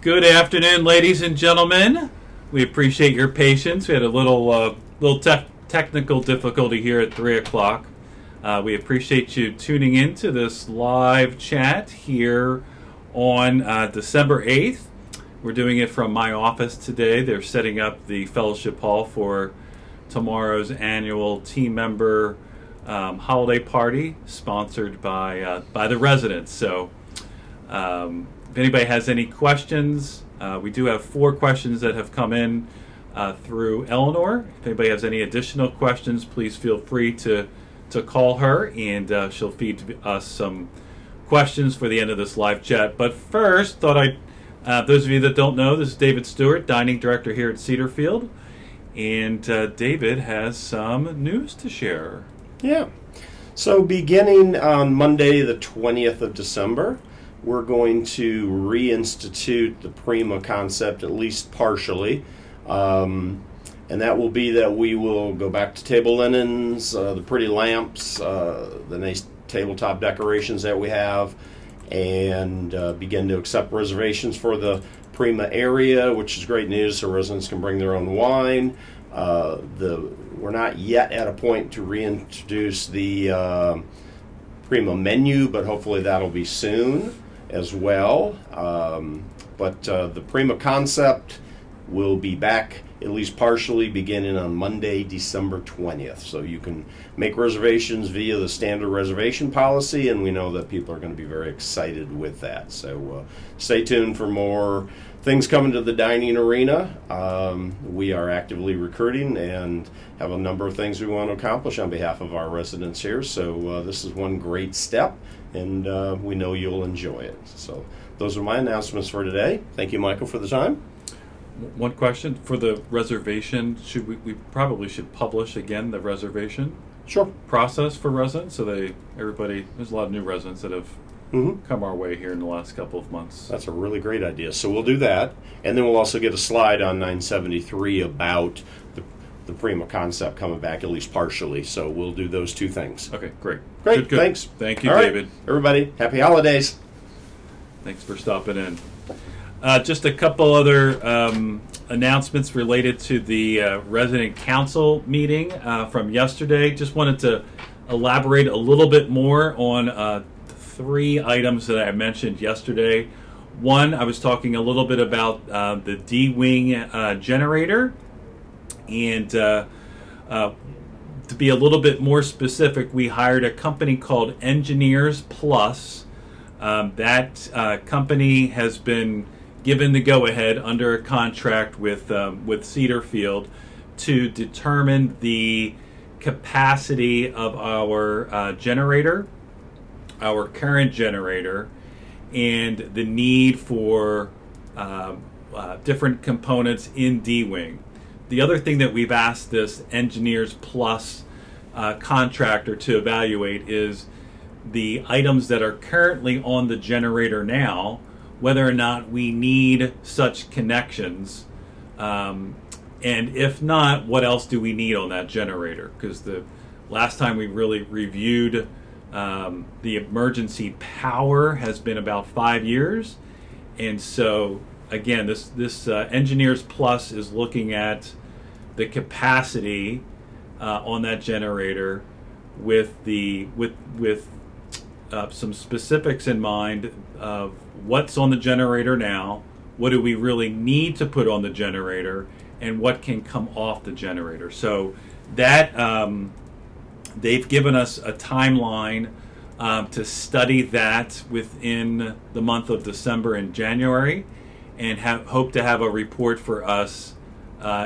Good afternoon, ladies and gentlemen. We appreciate your patience. We had a little technical difficulty here at 3 o'clock. We appreciate you tuning in to this live chat here on December 8th. We're doing it from my office today. They're setting up the fellowship hall for tomorrow's annual team member holiday party sponsored by the residents. So if anybody has any questions, we do have 4 questions that have come in through Eleanor. If anybody has any additional questions, please feel free to call her, and she'll feed us some questions for the end of this live chat. But first, those of you that don't know, this is David Stewart, Dining Director here at Cedarfield, and David has some news to share. Yeah. So beginning on Monday, the 20th of December, we're going to reinstitute the Prima concept, at least partially. And that will be that we will go back to table linens, the pretty lamps, the nice tabletop decorations that we have, and begin to accept reservations for the Prima area, which is great news, so residents can bring their own wine. We're not yet at a point to reintroduce the Prima menu, but hopefully that'll be soon as well. But the Prima concept will be back at least partially beginning on Monday, December 20th. So you can make reservations via the standard reservation policy, and we know that people are going to be very excited with that. So stay tuned for more things coming to the dining arena. We are actively recruiting and have a number of things we want to accomplish on behalf of our residents here. So this is one great step, and we know you'll enjoy it. So those are my announcements for today. Thank you, Michael, for the time. One question for the reservation: should we probably should publish again the reservation process for residents, so there's a lot of new residents that have come our way here in the last couple of months. That's a really great idea. So we'll do that, and then we'll also get a slide on 973 about the Prima concept coming back at least partially. So we'll do those 2 things. Okay, great. Good. Thanks. Thank you, All David. Right. Everybody, happy holidays. Thanks for stopping in. Just a couple other announcements related to the resident council meeting from yesterday. Just wanted to elaborate a little bit more on 3 items that I mentioned yesterday. One, I was talking a little bit about the Dwing Generator, and to be a little bit more specific, we hired a company called Engineers Plus. That company has been given the go-ahead under a contract with Cedarfield to determine the capacity of our generator, our current generator, and the need for different components in Dwing. The other thing that we've asked this Engineers Plus contractor to evaluate is the items that are currently on the generator now, whether or not we need such connections, and if not, what else do we need on that generator? Because the last time we really reviewed the emergency power has been about 5 years, and so again, this Engineers Plus is looking at the capacity on that generator with some specifics in mind of what's on the generator now, what do we really need to put on the generator, and what can come off the generator. So that they've given us a timeline to study that within the month of December and January, and hope to have a report for us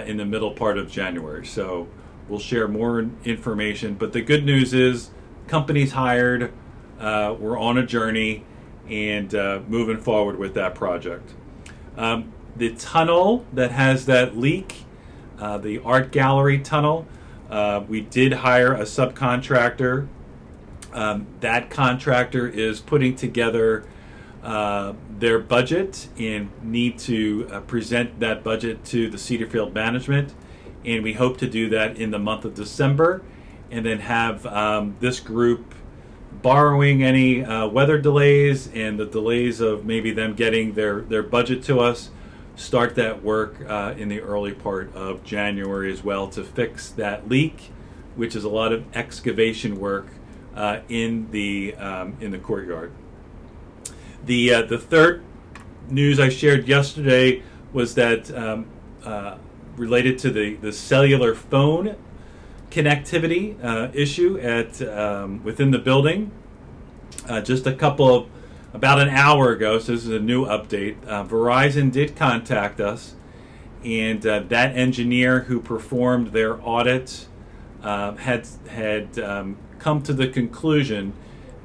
in the middle part of January. So we'll share more information. But the good news is, company's hired. We're on a journey and moving forward with that project. The tunnel that has that leak, the art gallery tunnel, we did hire a subcontractor. That contractor is putting together their budget and need to present that budget to the Cedarfield management, and we hope to do that in the month of December, and then have this group borrowing any weather delays and the delays of maybe them getting their budget to us, start that work in the early part of January as well to fix that leak, which is a lot of excavation work in the courtyard. The third news I shared yesterday was that related to the cellular phone connectivity issue at within the building. Just about an hour ago, so this is a new update, Verizon did contact us, and that engineer who performed their audit had come to the conclusion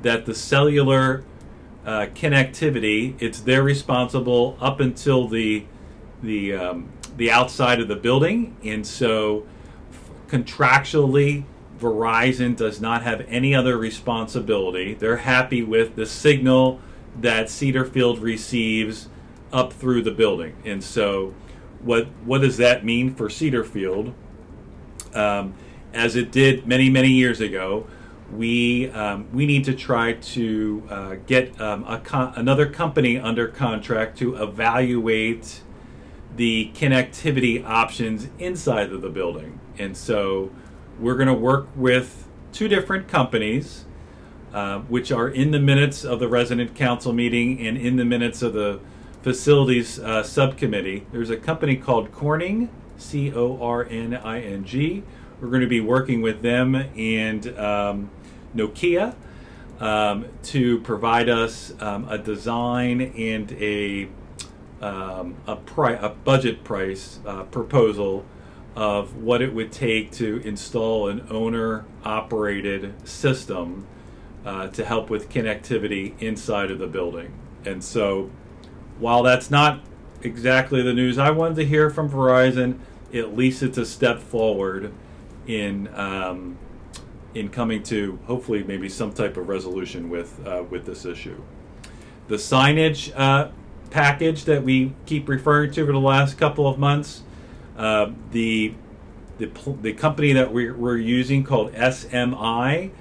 that the cellular connectivity, it's their responsible up until the outside of the building, and so contractually Verizon does not have any other responsibility. They're happy with the signal that Cedarfield receives up through the building. And so what does that mean for Cedarfield? As it did many years ago, we need to try to get another company under contract to evaluate the connectivity options inside of the building. And so we're going to work with two different companies, which are in the minutes of the resident council meeting and in the minutes of the facilities subcommittee. There's a company called Corning, Corning. We're going to be working with them and Nokia to provide us a design and a budget price proposal of what it would take to install an owner-operated system to help with connectivity inside of the building. And so, while that's not exactly the news I wanted to hear from Verizon, at least it's a step forward in coming to hopefully maybe some type of resolution with this issue. The signage package that we keep referring to for the last couple of months, the company that we're using called SMI,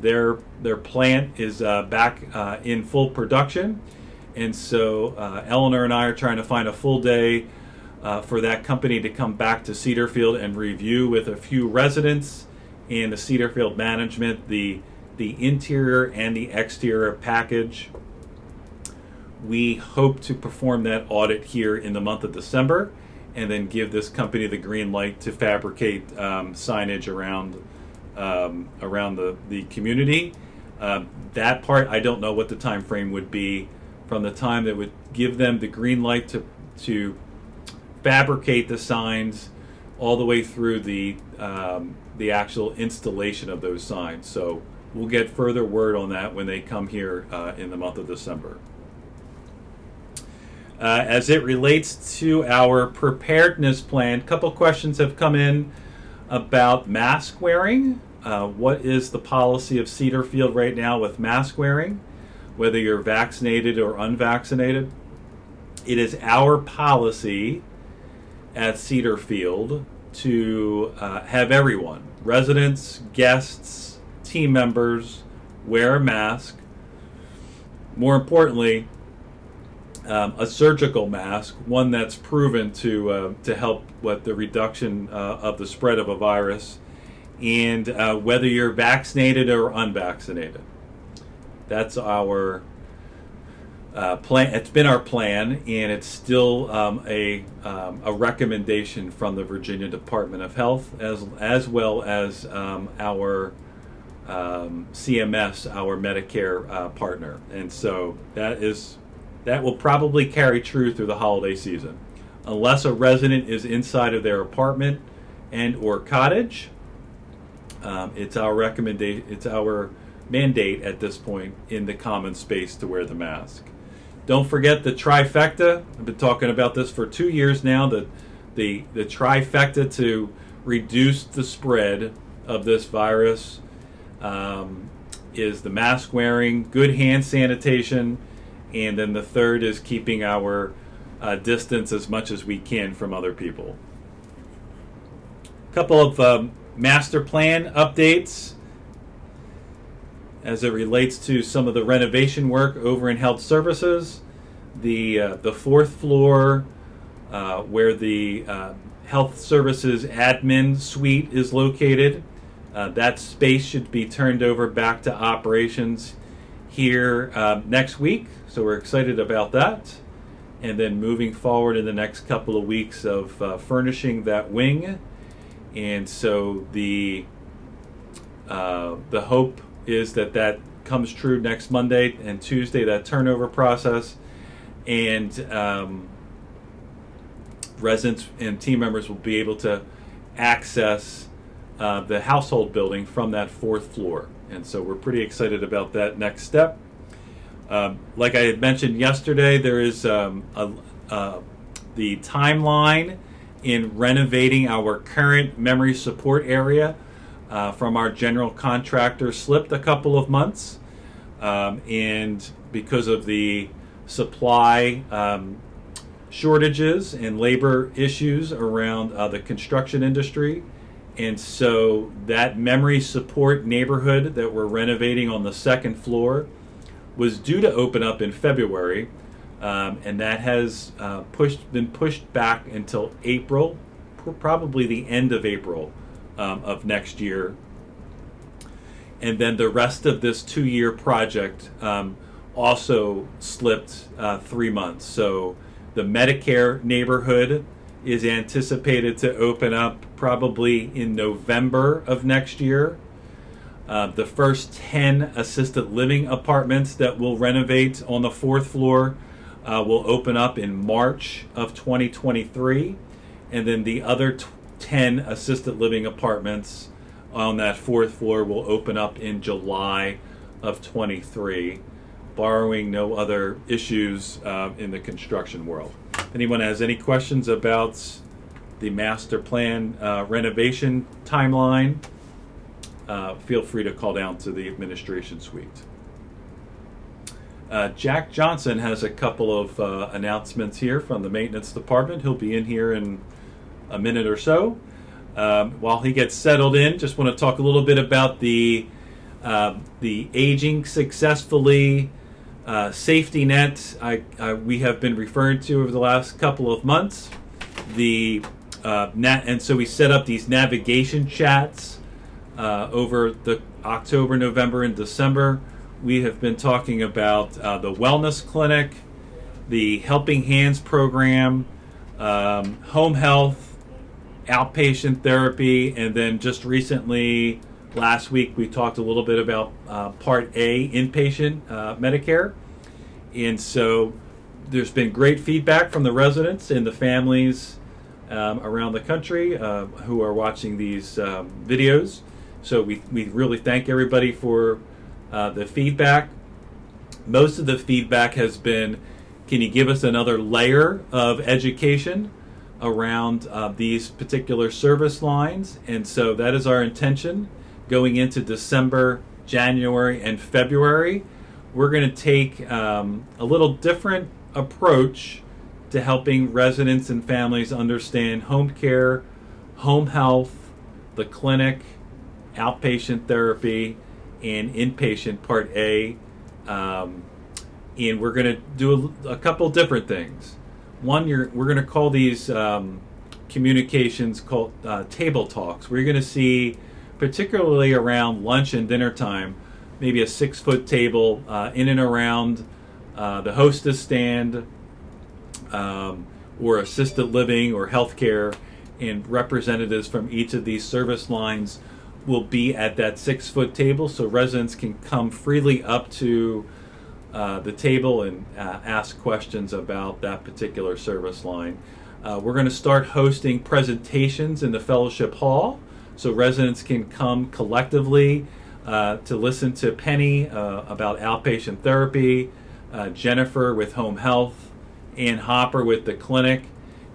their plant is back in full production, and so Eleanor and I are trying to find a full day for that company to come back to Cedarfield and review with a few residents and the Cedarfield management the interior and the exterior package. We hope to perform that audit here in the month of December and then give this company the green light to fabricate signage around the community. That part, I don't know what the time frame would be from the time that would give them the green light to fabricate the signs all the way through the actual installation of those signs. So we'll get further word on that when they come here in the month of December. As it relates to our preparedness plan, a couple questions have come in about mask wearing. What is the policy of Cedarfield right now with mask wearing, whether you're vaccinated or unvaccinated? It is our policy at Cedarfield to have everyone, residents, guests, team members, wear a mask. More importantly, a surgical mask, one that's proven to help with the reduction of the spread of a virus, and whether you're vaccinated or unvaccinated. That's our plan. It's been our plan, and it's still a recommendation from the Virginia Department of Health, as well as our CMS, our Medicare partner. And so that will probably carry true through the holiday season, unless a resident is inside of their apartment and or cottage. It's our recommendation. It's our mandate at this point in the common space to wear the mask. Don't forget the trifecta. I've been talking about this for 2 years now. The trifecta to reduce the spread of this virus is the mask wearing, good hand sanitation, and then the third is keeping our distance as much as we can from other people. A couple of master plan updates. as it relates to some of the renovation work over in health services. The fourth floor, where the health services admin suite is located, that space should be turned over back to operations here next week. So we're excited about that. And then moving forward in the next couple of weeks of furnishing that wing. And so the hope is that comes true next Monday and Tuesday, that turnover process. And residents and team members will be able to access the household building from that fourth floor. And so we're pretty excited about that next step. Like I had mentioned yesterday, there is the timeline in renovating our current memory support area from our general contractor slipped a couple of months. And because of the supply shortages and labor issues around the construction industry. And so that memory support neighborhood that we're renovating on the second floor was due to open up in February, and that has been pushed back until April, probably the end of April of next year. And then the rest of this 2-year project also slipped 3 months. So the Medicare neighborhood is anticipated to open up probably in November of next year. The first 10 assisted living apartments that we'll renovate on the fourth floor will open up in March of 2023. And then the other 10 assisted living apartments on that fourth floor will open up in July of 23, barring no other issues in the construction world. If anyone has any questions about the master plan renovation timeline, feel free to call down to the administration suite. Jack Johnson has a couple of announcements here from the maintenance department. He'll be in here in a minute or so. While he gets settled in, just want to talk a little bit about the Aging Successfully safety net we have been referring to over the last couple of months. And so we set up these navigation chats over the October, November, and December. We have been talking about the wellness clinic, the Helping Hands program, home health, outpatient therapy, and then just recently, last week, we talked a little bit about Part A, inpatient Medicare. And so there's been great feedback from the residents and the families around the country who are watching these videos. So we really thank everybody for the feedback. Most of the feedback has been, can you give us another layer of education around these particular service lines? And so that is our intention going into December, January, and February. We're going to take a little different approach to helping residents and families understand home care, home health, the clinic, outpatient therapy, and inpatient Part A. And we're going to do a couple different things. One, we're going to call these communications called table talks. We're going to see, particularly around lunch and dinner time, maybe a 6-foot table in and around the hostess stand or assisted living or healthcare, and representatives from each of these service lines will be at that 6-foot table, so residents can come freely up to the table and ask questions about that particular service line. We're going to start hosting presentations in the fellowship hall, so residents can come collectively to listen to Penny about outpatient therapy, Jennifer with home health, and Hopper with the clinic,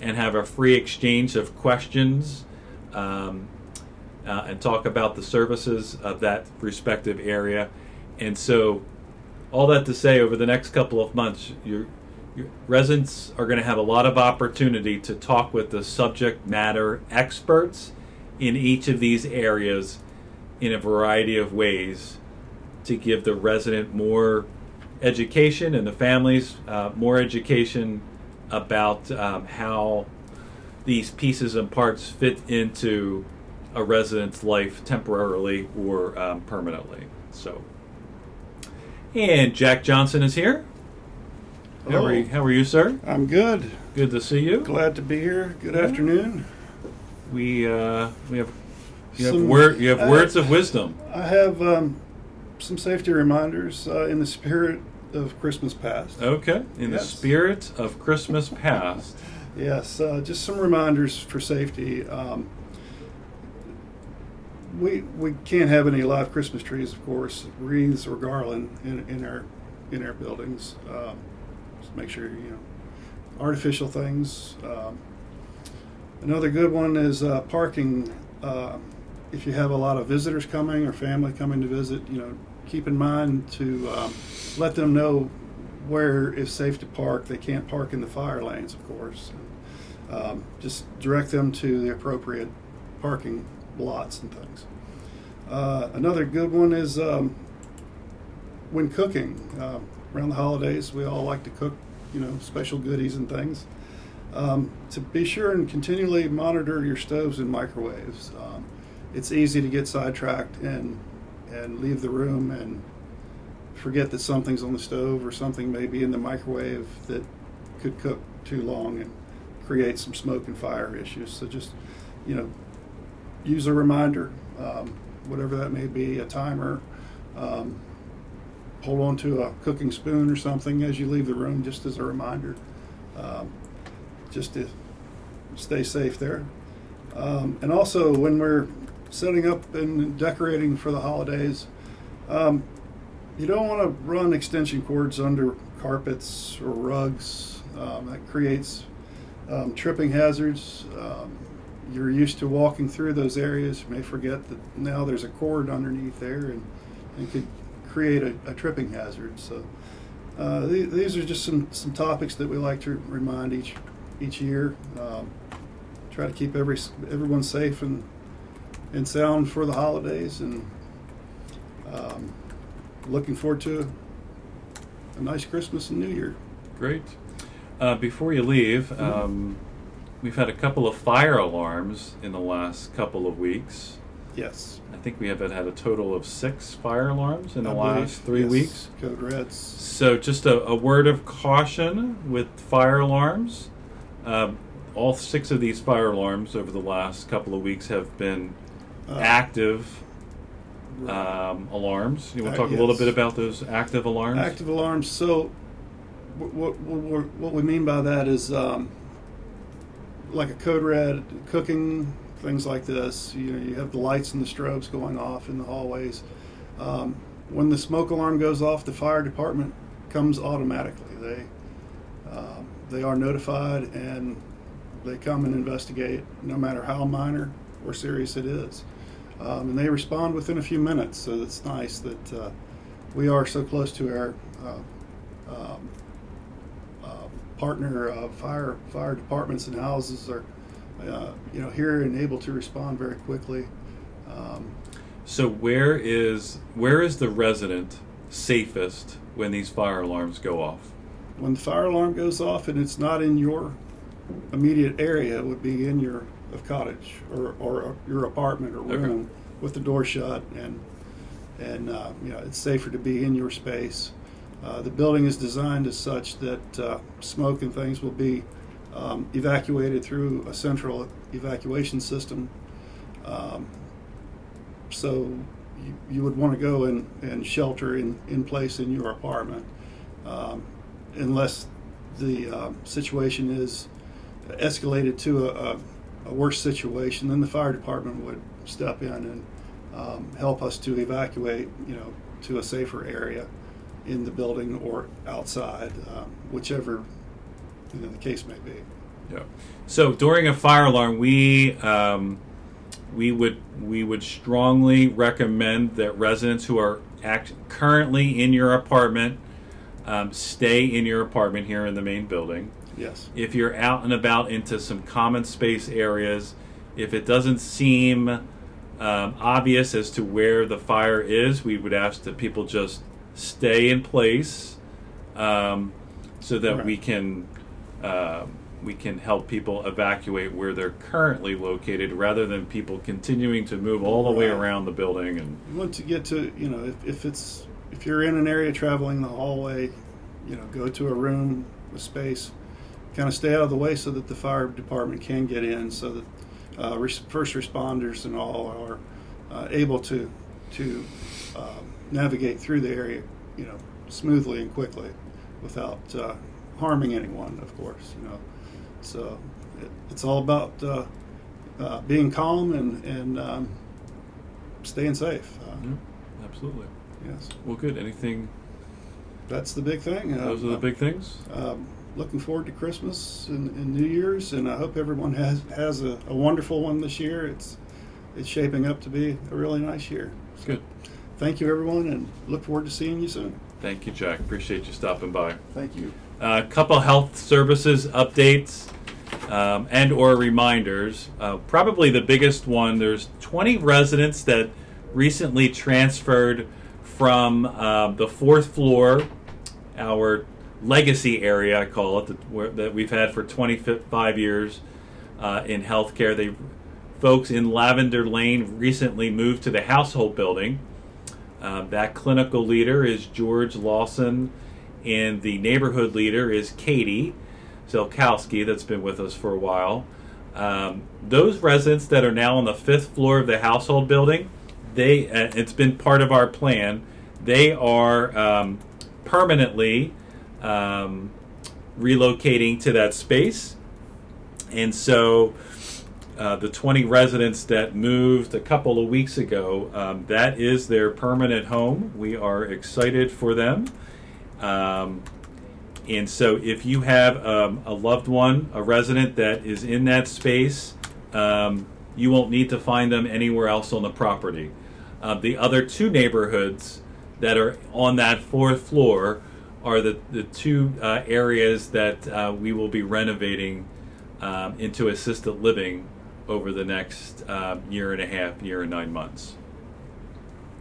and have a free exchange of questions and talk about the services of that respective area. And so all that to say, over the next couple of months, your residents are going to have a lot of opportunity to talk with the subject matter experts in each of these areas in a variety of ways to give the resident more education and the families more education about how these pieces and parts fit into a resident's life temporarily or permanently. So, and Jack Johnson is here. Hello. How are you, sir? I'm good. Good to see you. Glad to be here. Good afternoon. We have Some- words of wisdom. I have some safety reminders in the spirit of Christmas past. Okay, in the Yes. spirit of Christmas past. Yes, just some reminders for safety. We can't have any live Christmas trees, of course, wreaths or garland in our buildings. Just make sure artificial things. Another good one is parking. If you have a lot of visitors coming or family coming to visit, keep in mind to let them know where is safe to park. They can't park in the fire lanes, of course. Just direct them to the appropriate parking lots and things. Another good one is when cooking. Around the holidays, we all like to cook, special goodies and things. To be sure and continually monitor your stoves and microwaves. It's easy to get sidetracked and leave the room and forget that something's on the stove or something may be in the microwave that could cook too long and create some smoke and fire issues. So just, use a reminder, whatever that may be, a timer. Hold on to a cooking spoon or something as you leave the room, just as a reminder, just to stay safe there. And also, when we're setting up and decorating for the holidays, you don't want to run extension cords under carpets or rugs. That creates tripping hazards. You're used to walking through those areas. You may forget that now there's a cord underneath there, and it could create a tripping hazard. So these are just some topics that we like to remind each year. Try to keep everyone safe and sound for the holidays, and looking forward to a nice Christmas and New Year. Great. Before you leave, we've had a couple of fire alarms in the last couple of weeks. Yes. I think we have had a total of 6 fire alarms in the I last believe, 3 yes, weeks. Code Reds. So just a word of caution with fire alarms. All 6 of these fire alarms over the last couple of weeks have been active alarms. You want to talk a little yes. bit about those active alarms? Active alarms. So what we mean by that is like a code red, cooking, things like this. You have the lights and the strobes going off in the hallways. When the smoke alarm goes off, the fire department comes automatically. They are notified, and they come and investigate, no matter how minor or serious it is. And they respond within a few minutes, so it's nice that we are so close to our partner fire departments and houses are here and able to respond very quickly. So where is the resident safest when these fire alarms go off? When the fire alarm goes off and it's not in your immediate area, it would be in your cottage or your apartment or room with the door shut, and it's safer to be in your space. The building is designed as such that smoke and things will be evacuated through a central evacuation system. So you would want to go and shelter in place in your apartment, unless the situation is escalated to a worse situation. Then the fire department would step in and help us to evacuate, to a safer area in the building or outside, whichever the case may be. Yeah. So during a fire alarm, we would strongly recommend that residents who are currently in your apartment stay in your apartment here in the main building. Yes. If you're out and about into some common space areas, if it doesn't seem obvious as to where the fire is, we would ask that people just stay in place so that Right. we can help people evacuate where they're currently located, rather than people continuing to move all the way Right. around the building. And You want to get to, if you're in an area traveling the hallway, go to a room with space, kind of stay out of the way so that the fire department can get in, so that first responders and all are able to navigate through the area, smoothly and quickly, without harming anyone, of course. So it's all about being calm and staying safe. absolutely. Yes, Well, good. Anything? that's the big thing. Those are the big things. Looking forward to Christmas and New Year's, and I hope everyone has a wonderful one this year. It's shaping up to be a really nice year. So, Good. thank you, everyone, and look forward to seeing you soon. Thank you, Jack. Appreciate you stopping by. Thank you. A couple health services updates and or reminders. Probably the biggest one, there's 20 residents that recently transferred from the fourth floor, our legacy area, I call it, that we've had for 25 years in healthcare. Folks in Lavender Lane recently moved to the household building. That clinical leader is George Lawson, and the neighborhood leader is Katie Zelkowski, that's been with us for a while. Those residents that are now on the fifth floor of the household building, it's been part of our plan. They are permanently relocating to that space. And so the 20 residents that moved a couple of weeks ago, that is their permanent home. We are excited for them. And so if you have a loved one, a resident that is in that space, you won't need to find them anywhere else on the property. The other two neighborhoods that are on that fourth floor are the two areas that we will be renovating into assisted living over the next year and a half, year and 9 months.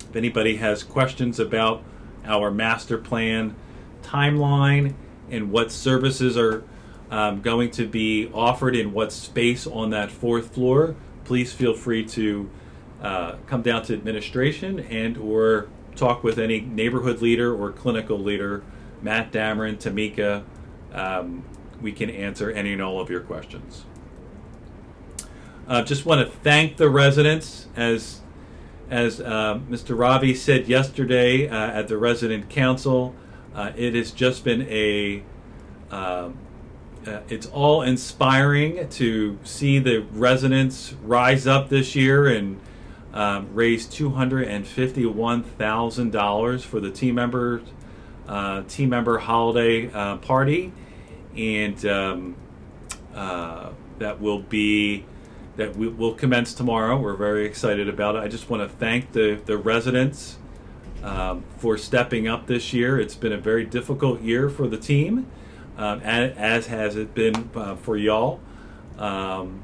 If anybody has questions about our master plan timeline and what services are going to be offered in what space on that fourth floor, please feel free to come down to administration and or talk with any neighborhood leader or clinical leader, Matt Dameron, Tamika. We can answer any and all of your questions. Just want to thank the residents, as Mr. Ravi said yesterday at the resident council. It has just been it's all inspiring to see the residents rise up this year and raise $251,000 for the team member holiday party, and that will commence tomorrow. We're very excited about it. I just want to thank the residents for stepping up this year. It's been a very difficult year for the team, as has it been for y'all. And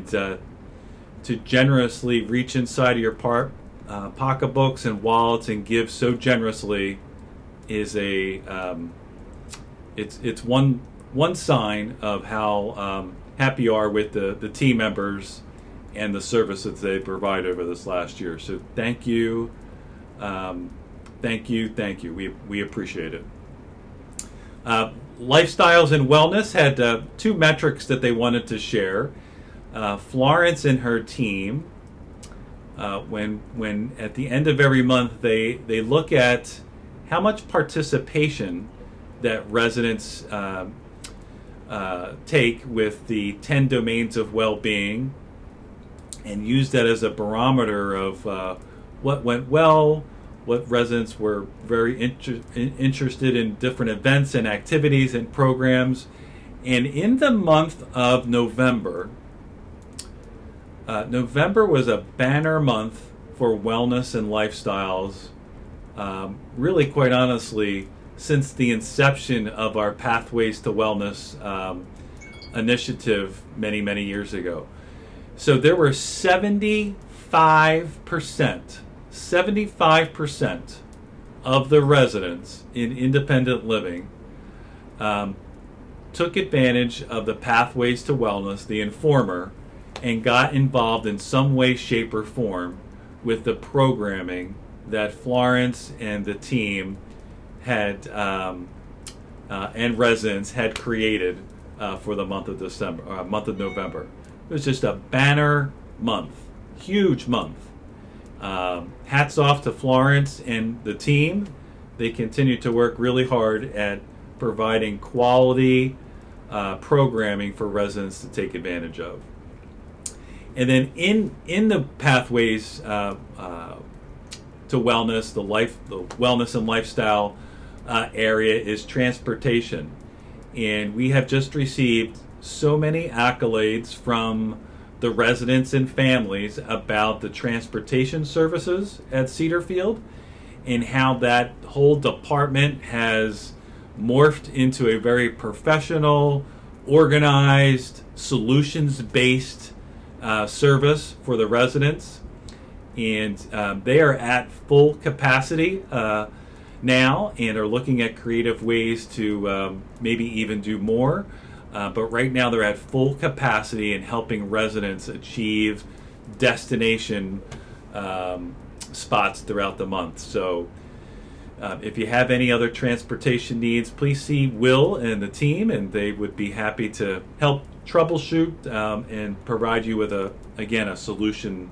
to generously reach inside of your pocketbooks and wallets and give so generously is it's one sign of how happy you are with the team members and the services they provide over this last year. So thank you. Thank you. We appreciate it. Lifestyles and Wellness had two metrics that they wanted to share. Florence and her team, when at the end of every month they look at how much participation that residents take with the 10 domains of well-being, and use that as a barometer of what went well, what residents were very interested in different events and activities and programs. And in the month of November, November was a banner month for wellness and lifestyles, really quite honestly, since the inception of our Pathways to Wellness initiative many years ago. So there were 75 75% of the residents in independent living took advantage of the Pathways to Wellness, the Informer, and got involved in some way, shape, or form with the programming that Florence and the team had and residents had created for the month of November. It was just a banner month, huge month. Hats off to Florence and the team. They continue to work really hard at providing quality programming for residents to take advantage of. And then in the Pathways to Wellness, the wellness and lifestyle area is transportation. And we have just received so many accolades from the residents and families about the transportation services at Cedarfield and how that whole department has morphed into a very professional, organized, solutions-based service for the residents. And they are at full capacity now and are looking at creative ways to maybe even do more. But right now they're at full capacity and helping residents achieve destination spots throughout the month. So if you have any other transportation needs, please see Will and the team, and they would be happy to help troubleshoot and provide you with a solution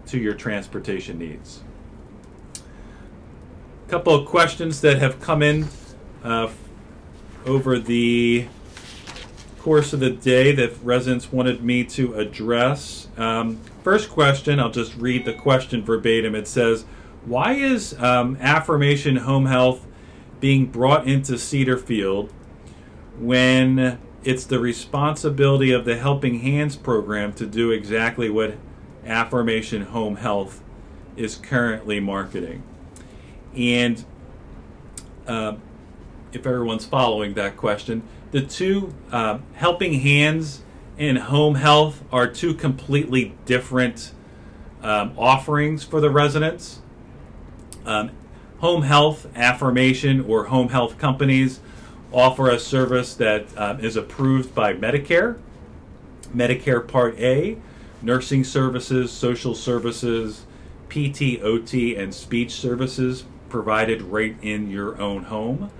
to your transportation needs. A couple of questions that have come in over the course of the day that residents wanted me to address. First question, I'll just read the question verbatim. It says, why is Affirmation Home Health being brought into Cedarfield when it's the responsibility of the Helping Hands program to do exactly what Affirmation Home Health is currently marketing? And if everyone's following that question, the two, Helping Hands and Home Health, are two completely different offerings for the residents. Home Health, Affirmation, or home health companies offer a service that is approved by Medicare, Medicare Part A, nursing services, social services, PT, OT, and speech services provided right in your own home.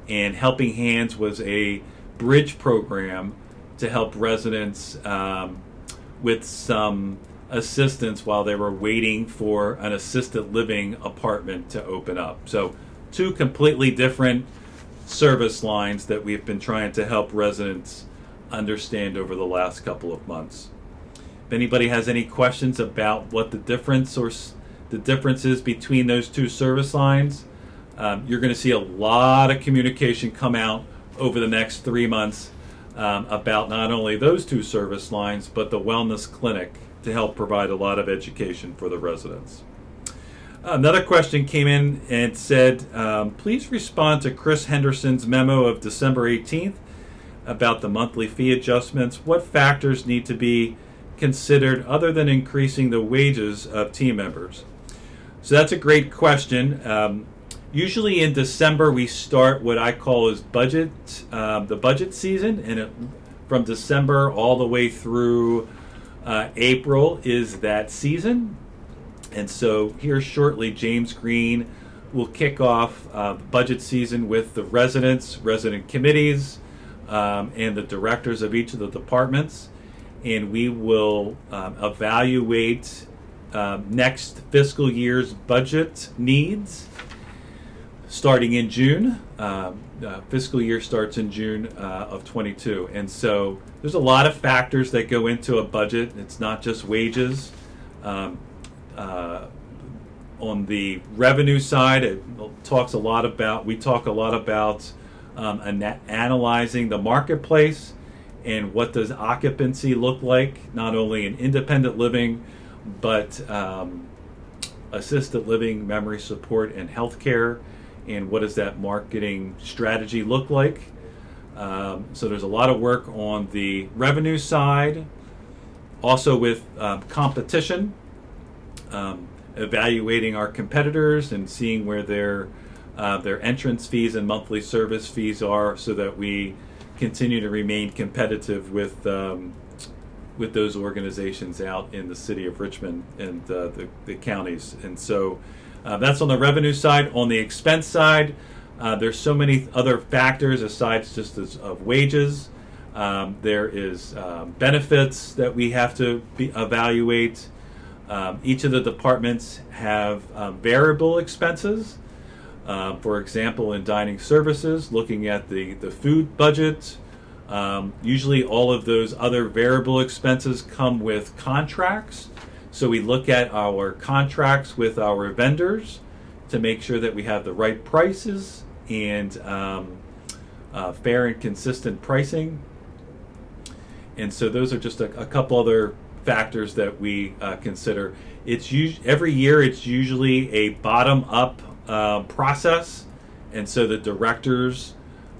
And Helping Hands was a bridge program to help residents with some assistance while they were waiting for an assisted living apartment to open up. So two completely different service lines that we've been trying to help residents understand over the last couple of months. If anybody has any questions about what the difference is between those two service lines, you're going to see a lot of communication come out over the next 3 months about not only those two service lines, but the wellness clinic to help provide a lot of education for the residents. Another question came in and said, please respond to Chris Henderson's memo of December 18th about the monthly fee adjustments. What factors need to be considered other than increasing the wages of team members? So that's a great question. Usually in December we start what I call is the budget season, and from December all the way through April is that season. And so here shortly, James Green will kick off the budget season with the resident committees, and the directors of each of the departments. And we will evaluate next fiscal year's budget needs starting in June. Fiscal year starts in June of 22. And so there's a lot of factors that go into a budget. It's not just wages. On the revenue side, we talk a lot about analyzing the marketplace and what does occupancy look like, not only in independent living, but assisted living, memory support, and healthcare, and what does that marketing strategy look like. So there's a lot of work on the revenue side, also with competition. evaluating our competitors and seeing where their entrance fees and monthly service fees are, so that we continue to remain competitive with those organizations out in the city of Richmond and the counties. And so that's on the revenue side. On the expense side, there's so many other factors aside just of wages. There is benefits that we have to evaluate. Each of the departments have variable expenses. For example, in dining services, looking at the food budget, usually all of those other variable expenses come with contracts. So we look at our contracts with our vendors to make sure that we have the right prices and fair and consistent pricing. And so those are just a couple other factors that we consider. Every year it's usually a bottom-up process, and so the directors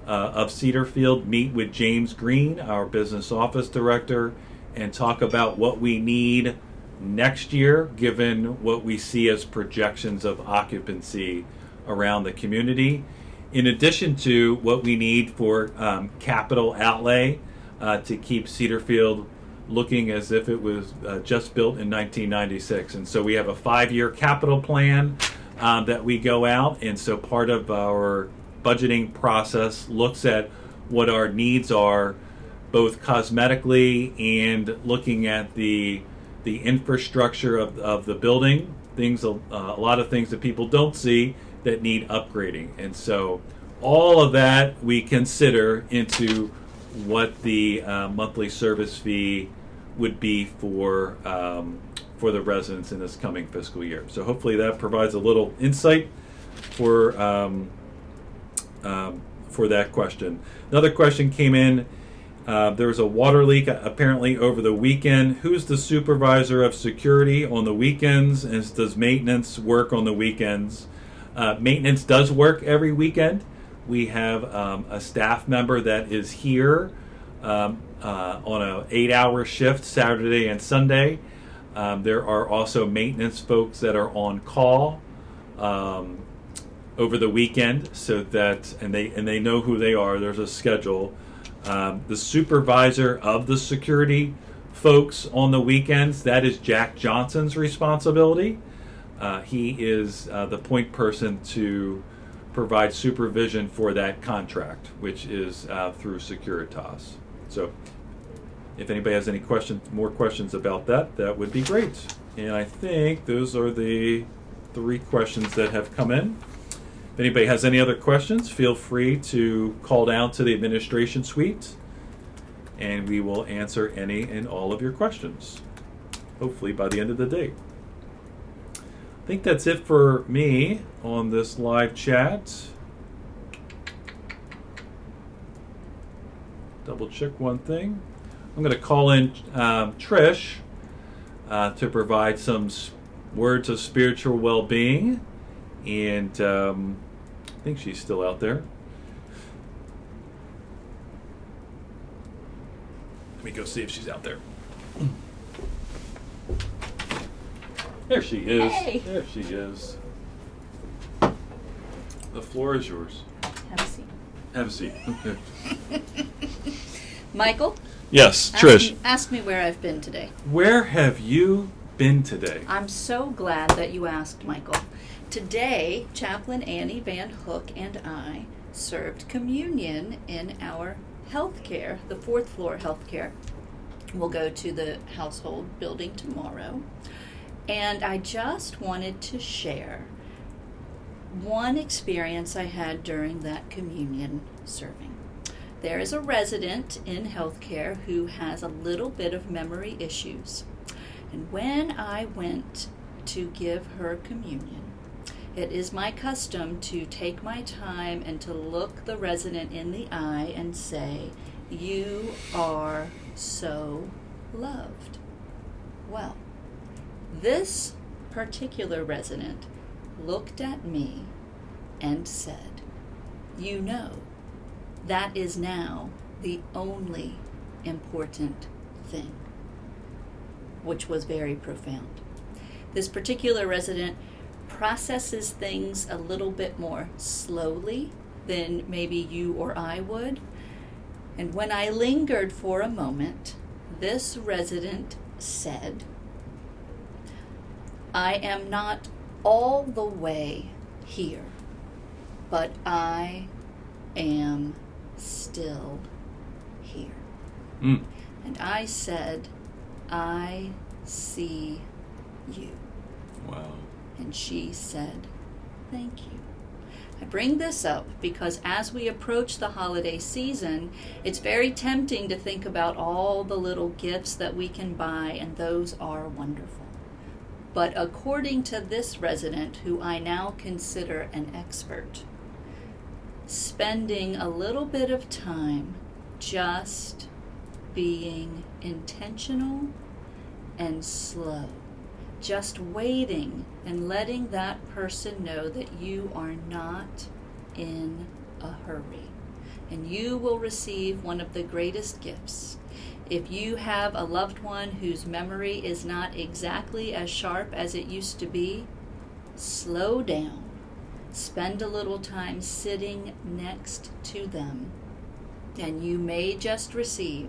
of Cedarfield meet with James Green, our business office director, and talk about what we need next year, given what we see as projections of occupancy around the community, in addition to what we need for capital outlay to keep Cedarfield looking as if it was just built in 1996. And so we have a 5-year capital plan that we go out, and so part of our budgeting process looks at what our needs are, both cosmetically and looking at the infrastructure of the building, a lot of things that people don't see that need upgrading. And so all of that we consider into what the monthly service fee would be for the residents in this coming fiscal year. So hopefully that provides a little insight for that question. Another question came in. There was a water leak apparently over the weekend. Who's the supervisor of security on the weekends, and does maintenance work on the weekends? Maintenance does work every weekend. We have a staff member that is here on an 8-hour shift Saturday and Sunday. There are also maintenance folks that are on call over the weekend, so that and they know who they are. There's a schedule. The supervisor of the security folks on the weekends, that is Jack Johnson's responsibility. He is the point person to provide supervision for that contract, which is through Securitas. So if anybody has any more questions about that, that would be great. And I think those are the 3 questions that have come in. If anybody has any other questions, feel free to call down to the administration suite, and we will answer any and all of your questions, hopefully by the end of the day. I think that's it for me on this live chat. Double check one thing. I'm going to call in Trish to provide some words of spiritual well-being, and I think she's still out there. Let me go see if she's out there. There she is. Hey. There she is. The floor is yours. Have a seat. Have a seat. Okay. Michael? Yes, Trish. Ask me where I've been today. Where have you been today? I'm so glad that you asked, Michael. Today, Chaplain Annie Van Hook and I served communion in our healthcare, the 4th floor healthcare. We'll go to the household building tomorrow. And I just wanted to share one experience I had during that communion serving. There is a resident in healthcare who has a little bit of memory issues. And when I went to give her communion, it is my custom to take my time and to look the resident in the eye and say, "You are so loved." Well, this particular resident looked at me and said, "You know, that is now the only important thing," which was very profound. This particular resident processes things a little bit more slowly than maybe you or I would. And when I lingered for a moment, this resident said, "I am not all the way here, but I am still here." Mm. And I said, "I see you." Wow. And she said, "Thank you." I bring this up because as we approach the holiday season, it's very tempting to think about all the little gifts that we can buy, and those are wonderful. But according to this resident, who I now consider an expert, spending a little bit of time just being intentional and slow, just waiting and letting that person know that you are not in a hurry, and you will receive one of the greatest gifts. If you have a loved one whose memory is not exactly as sharp as it used to be, slow down. Spend a little time sitting next to them, and you may just receive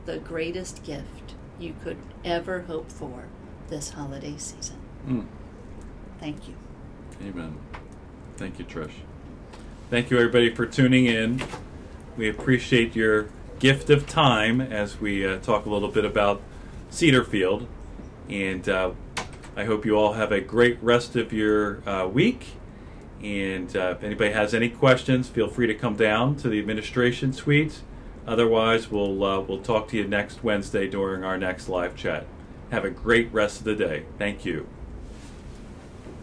the greatest gift you could ever hope for this holiday season. Mm. Thank you. Amen. Thank you, Trish. Thank you, everybody, for tuning in. We appreciate your gift of time as we talk a little bit about Cedarfield. And I hope you all have a great rest of your week. And if anybody has any questions, feel free to come down to the administration suite. Otherwise, we'll talk to you next Wednesday during our next live chat. Have a great rest of the day. Thank you.